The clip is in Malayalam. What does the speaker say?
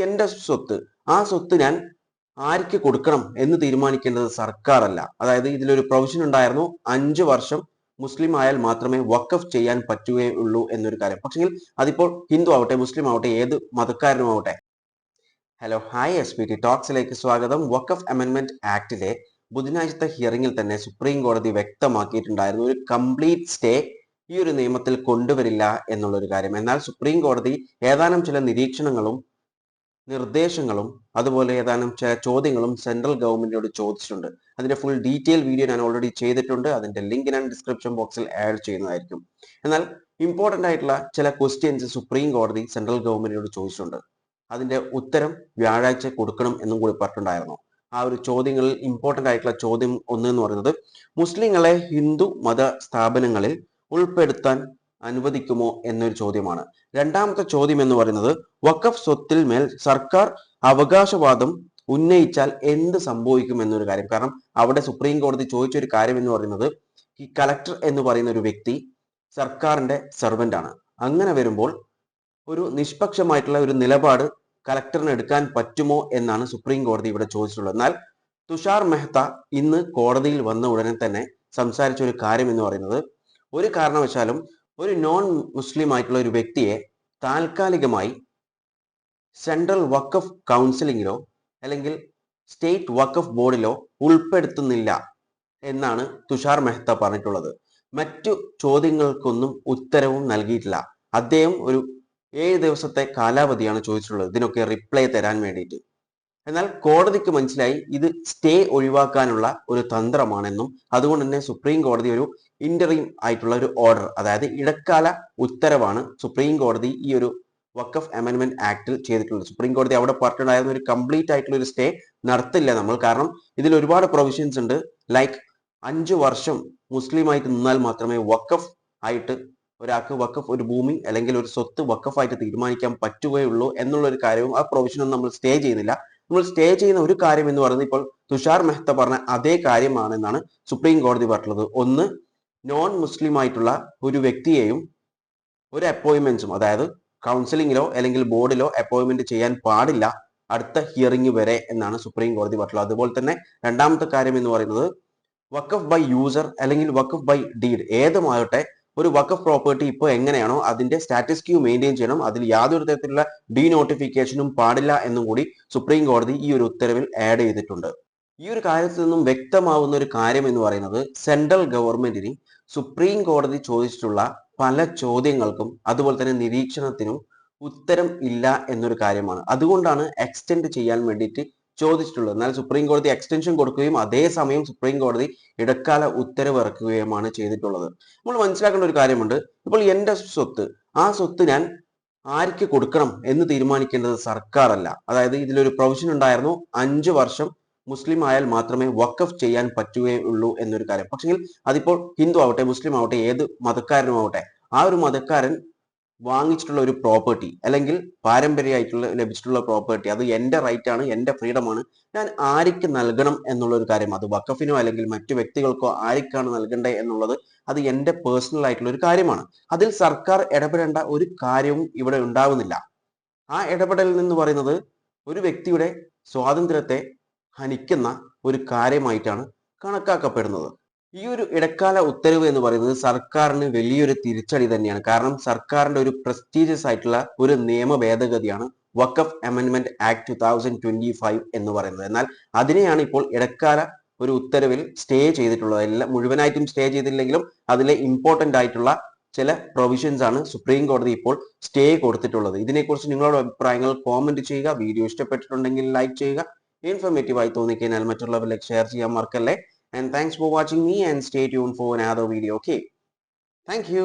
എന്റെ സ്വത്ത്, ആ സ്വത്ത് ഞാൻ ആർക്ക് കൊടുക്കണം എന്ന് തീരുമാനിക്കേണ്ടത് സർക്കാരല്ല. അതായത് ഇതിലൊരു പ്രൊവിഷൻ ഉണ്ടായിരുന്നു, 5 വർഷം മുസ്ലിം ആയാൽ മാത്രമേ വഖഫ് ചെയ്യാൻ പറ്റുകയുള്ളൂ എന്നൊരു കാര്യം. പക്ഷെങ്കിൽ അതിപ്പോൾ ഹിന്ദു ആവട്ടെ, മുസ്ലിം ആവട്ടെ, ഏത് മതക്കാരനും ആവട്ടെ. ഹലോ, ഹായ്, SPT ടോക്സിലേക്ക് സ്വാഗതം. വഖഫ് അമെൻമെന്റ് ആക്ടിലെ ബുധനാഴ്ചത്തെ ഹിയറിംഗിൽ തന്നെ സുപ്രീം കോടതി വ്യക്തമാക്കിയിട്ടുണ്ടായിരുന്നു ഒരു കംപ്ലീറ്റ് സ്റ്റേ ഈ ഒരു നിയമത്തിൽ കൊണ്ടുവരില്ല എന്നുള്ളൊരു കാര്യം. എന്നാൽ സുപ്രീം കോടതി ഏതാനും ചില നിരീക്ഷണങ്ങളും നിർദ്ദേശങ്ങളും അതുപോലെ ഏതാനും ചില ചോദ്യങ്ങളും സെൻട്രൽ ഗവൺമെന്റിനോട് ചോദിച്ചിട്ടുണ്ട്. അതിന്റെ ഫുൾ ഡീറ്റെയിൽ വീഡിയോ ഞാൻ ഓൾറെഡി ചെയ്തിട്ടുണ്ട്. അതിന്റെ ലിങ്ക് ഞാൻ ഡിസ്ക്രിപ്ഷൻ ബോക്സിൽ ആഡ് ചെയ്യുന്നതായിരിക്കും. എന്നാൽ ഇമ്പോർട്ടന്റ് ആയിട്ടുള്ള ചില ക്വസ്റ്റ്യൻസ് സുപ്രീം കോടതി സെൻട്രൽ ഗവൺമെന്റിനോട് ചോദിച്ചിട്ടുണ്ട്. അതിന്റെ ഉത്തരം വ്യാഴാഴ്ച കൊടുക്കണം എന്നും കൂടി പറഞ്ഞിട്ടുണ്ടായിരുന്നു. ആ ഒരു ചോദ്യങ്ങളിൽ ഇമ്പോർട്ടന്റ് ആയിട്ടുള്ള ചോദ്യം ഒന്ന് എന്ന് പറയുന്നത്, മുസ്ലിങ്ങളെ ഹിന്ദു മത സ്ഥാപനങ്ങളിൽ ഉൾപ്പെടുത്താൻ അനുവദിക്കുമോ എന്നൊരു ചോദ്യമാണ്. രണ്ടാമത്തെ ചോദ്യം എന്ന് പറയുന്നത്, വഖഫ് സ്വത്തിൽ മേൽ സർക്കാർ അവകാശവാദം ഉന്നയിച്ചാൽ എന്ത് സംഭവിക്കും എന്നൊരു കാര്യം. കാരണം അവിടെ സുപ്രീം കോടതി ചോദിച്ച ഒരു കാര്യം എന്ന് പറയുന്നത്, ഈ കളക്ടർ എന്ന് പറയുന്ന ഒരു വ്യക്തി സർക്കാരിന്റെ സെർവന്റ് ആണ്. അങ്ങനെ വരുമ്പോൾ ഒരു നിഷ്പക്ഷമായിട്ടുള്ള ഒരു നിലപാട് കളക്ടറിന് എടുക്കാൻ പറ്റുമോ എന്നാണ് സുപ്രീം കോടതി ഇവിടെ ചോദിച്ചിട്ടുള്ളത്. എന്നാൽ തുഷാർ മെഹ്ത ഇന്ന് കോടതിയിൽ വന്ന ഉടനെ തന്നെ സംസാരിച്ച ഒരു കാര്യം എന്ന് പറയുന്നത്, ഒരു കാരണവശാലും ഒരു നോൺ മുസ്ലിം ആയിട്ടുള്ള ഒരു വ്യക്തിയെ താൽക്കാലികമായി സെൻട്രൽ വഖഫ് കൗൺസിലിങ്ങിലോ അല്ലെങ്കിൽ സ്റ്റേറ്റ് വഖഫ് ബോർഡിലോ ഉൾപ്പെടുത്തുന്നില്ല എന്നാണ് തുഷാർ മെഹ്ത പറഞ്ഞിട്ടുള്ളത്. മറ്റു ചോദ്യങ്ങൾക്കൊന്നും ഉത്തരവും നൽകിയിട്ടില്ല. അദ്ദേഹം ഒരു 7 ദിവസത്തെ കാലാവധിയാണ് ചോദിച്ചിട്ടുള്ളത് ഇതിനൊക്കെ റിപ്ലൈ തരാൻ വേണ്ടിയിട്ട്. എന്നാൽ കോടതിക്ക് മനസ്സിലായി ഇത് സ്റ്റേ ഒഴിവാക്കാനുള്ള ഒരു തന്ത്രമാണെന്നും അതുകൊണ്ട് തന്നെ സുപ്രീം കോടതി ഒരു ഇന്ററിം ആയിട്ടുള്ള ഒരു ഓർഡർ, അതായത് ഇടക്കാല ഉത്തരവാണ് സുപ്രീം കോടതി ഈ ഒരു വഖഫ് അമെൻമെന്റ് ആക്ടിൽ ചെയ്തിട്ടുള്ളത്. സുപ്രീം കോടതി അവിടെ പറഞ്ഞിട്ടുണ്ടായിരുന്ന ഒരു കംപ്ലീറ്റ് ആയിട്ടുള്ള ഒരു സ്റ്റേ നടത്തില്ല നമ്മൾ. കാരണം ഇതിൽ ഒരുപാട് പ്രൊവിഷൻസ് ഉണ്ട്. ലൈക്ക് 5 വർഷം മുസ്ലിം ആയിട്ട് നിന്നാൽ മാത്രമേ വഖഫ് ആയിട്ട് ഒരാൾക്ക് വഖഫ് ഒരു ഭൂമി അല്ലെങ്കിൽ ഒരു സ്വത്ത് വഖഫായിട്ട് തീരുമാനിക്കാൻ പറ്റുകയുള്ളൂ എന്നുള്ള ഒരു കാര്യവും ആ പ്രൊവിഷനൊന്നും നമ്മൾ സ്റ്റേ ചെയ്യുന്നില്ല. നമ്മൾ സ്റ്റേ ചെയ്യുന്ന ഒരു കാര്യം എന്ന് പറയുന്നത് ഇപ്പോൾ തുഷാർ മെഹ്ത പറഞ്ഞ അതേ കാര്യമാണെന്നാണ് സുപ്രീം കോടതി പറഞ്ഞിട്ടുള്ളത്. ഒന്ന്, നോൺ മുസ്ലിം ആയിട്ടുള്ള ഒരു വ്യക്തിയെയും ഒരു അപ്പോയിന്റ്മെന്റ്സും, അതായത് കൗൺസിലിങ്ങിലോ അല്ലെങ്കിൽ ബോർഡിലോ അപ്പോയിന്റ്മെന്റ് ചെയ്യാൻ പാടില്ല അടുത്ത ഹിയറിംഗ് വരെ എന്നാണ് സുപ്രീം കോടതി പറഞ്ഞിട്ടുള്ളത്. അതുപോലെ തന്നെ രണ്ടാമത്തെ കാര്യം എന്ന് പറയുന്നത്, വഖഫ് ബൈ യൂസർ അല്ലെങ്കിൽ വഖഫ് ബൈ ഡീഡ് ഏതുമാകട്ടെ, ഒരു വഖഫ് പ്രോപ്പർട്ടി ഇപ്പോൾ എങ്ങനെയാണോ അതിന്റെ സ്റ്റാറ്റസ് ക്യൂ മെയിൻറ്റെയിൻ ചെയ്യണം. അതിൽ യാതൊരു തരത്തിലുള്ള ഡീനോട്ടിഫിക്കേഷനും പാടില്ല എന്നും കൂടി സുപ്രീം കോടതി ഈ ഒരു ഉത്തരവിൽ ആഡ് ചെയ്തിട്ടുണ്ട്. ഈ ഒരു കാര്യത്തിൽ നിന്നും വ്യക്തമാവുന്ന ഒരു കാര്യം എന്ന് പറയുന്നത്, സെൻട്രൽ ഗവൺമെന്റിന് സുപ്രീം കോടതി ചോദിച്ചിട്ടുള്ള പല ചോദ്യങ്ങൾക്കും അതുപോലെ തന്നെ നിരീക്ഷണത്തിനും ഉത്തരം ഇല്ല എന്നൊരു കാര്യമാണ്. അതുകൊണ്ടാണ് എക്സ്റ്റെൻഡ് ചെയ്യാൻ വേണ്ടിയിട്ട് ചോദിച്ചിട്ടുള്ളത്. എന്നാൽ സുപ്രീം കോടതി എക്സ്റ്റൻഷൻ കൊടുക്കുകയും അതേസമയം സുപ്രീം കോടതി ഇടക്കാല ഉത്തരവ് ഇറക്കുകയുമാണ് ചെയ്തിട്ടുള്ളത്. നമ്മൾ മനസ്സിലാക്കേണ്ട ഒരു കാര്യമുണ്ട്, ഇപ്പോൾ എന്റെ സ്വത്ത്, ആ സ്വത്ത് ഞാൻ ആർക്ക് കൊടുക്കണം എന്ന് തീരുമാനിക്കേണ്ടത് സർക്കാരല്ല. അതായത് ഇതിലൊരു പ്രൊവിഷൻ ഉണ്ടായിരുന്നു, 5 വർഷം മുസ്ലിം ആയാൽ മാത്രമേ വഖഫ് ചെയ്യാൻ പറ്റുകയുള്ളൂ എന്നൊരു കാര്യം. പക്ഷെങ്കിൽ അതിപ്പോൾ ഹിന്ദു ആവട്ടെ, മുസ്ലിം ആവട്ടെ, ഏത് മതക്കാരനും ആവട്ടെ, ആ ഒരു മതക്കാരൻ വാങ്ങിച്ചിട്ടുള്ള ഒരു പ്രോപ്പർട്ടി അല്ലെങ്കിൽ പാരമ്പര്യമായിട്ടുള്ള ലഭിച്ചിട്ടുള്ള പ്രോപ്പർട്ടി, അത് എന്റെ റൈറ്റ് ആണ്, എന്റെ ഫ്രീഡം ആണ്. ഞാൻ ആർക്ക് നൽകണം എന്നുള്ള ഒരു കാര്യം, അത് വഖഫിനോ അല്ലെങ്കിൽ മറ്റു വ്യക്തികൾക്കോ ആർക്കാണ് നൽകേണ്ടത് എന്നുള്ളത് അത് എന്റെ പേഴ്സണൽ ആയിട്ടുള്ള ഒരു കാര്യമാണ്. അതിൽ സർക്കാർ ഇടപെടേണ്ട ഒരു കാര്യവും ഇവിടെ ഉണ്ടാവുന്നില്ല. ആ ഇടപെടൽ എന്ന് പറയുന്നത് ഒരു വ്യക്തിയുടെ സ്വാതന്ത്ര്യത്തെ ഹനിക്കുന്ന ഒരു കാര്യമായിട്ടാണ് കണക്കാക്കപ്പെടുന്നത്. ഈ ഒരു ഇടക്കാല ഉത്തരവ് എന്ന് പറയുന്നത് സർക്കാരിന് വലിയൊരു തിരിച്ചടി തന്നെയാണ്. കാരണം സർക്കാരിന്റെ ഒരു പ്രസ്റ്റീജിയസ് ആയിട്ടുള്ള ഒരു നിയമ ഭേദഗതിയാണ് വഖഫ് അമെൻമെന്റ് ആക്ട് 2025 എന്ന് പറയുന്നത്. എന്നാൽ അതിനെയാണ് ഇപ്പോൾ ഇടക്കാല ഒരു ഉത്തരവിൽ സ്റ്റേ ചെയ്തിട്ടുള്ളത്. എല്ലാം മുഴുവനായിട്ടും സ്റ്റേ ചെയ്തില്ലെങ്കിലും അതിലെ ഇമ്പോർട്ടന്റ് ആയിട്ടുള്ള ചില പ്രൊവിഷൻസ് ആണ് സുപ്രീം കോടതി ഇപ്പോൾ സ്റ്റേ കൊടുത്തിട്ടുള്ളത്. ഇതിനെക്കുറിച്ച് നിങ്ങളുടെ അഭിപ്രായങ്ങൾ കോമെന്റ് ചെയ്യുക. വീഡിയോ ഇഷ്ടപ്പെട്ടിട്ടുണ്ടെങ്കിൽ ലൈക്ക് ചെയ്യുക. ഇൻഫോർമേറ്റീവ് ആയി തോന്നിക്കഴിഞ്ഞാൽ മറ്റുള്ളവരിലേക്ക് ഷെയർ ചെയ്യാൻ മറക്കല്ലേ. And thanks for watching me and stay tuned for another video. Okay, thank you.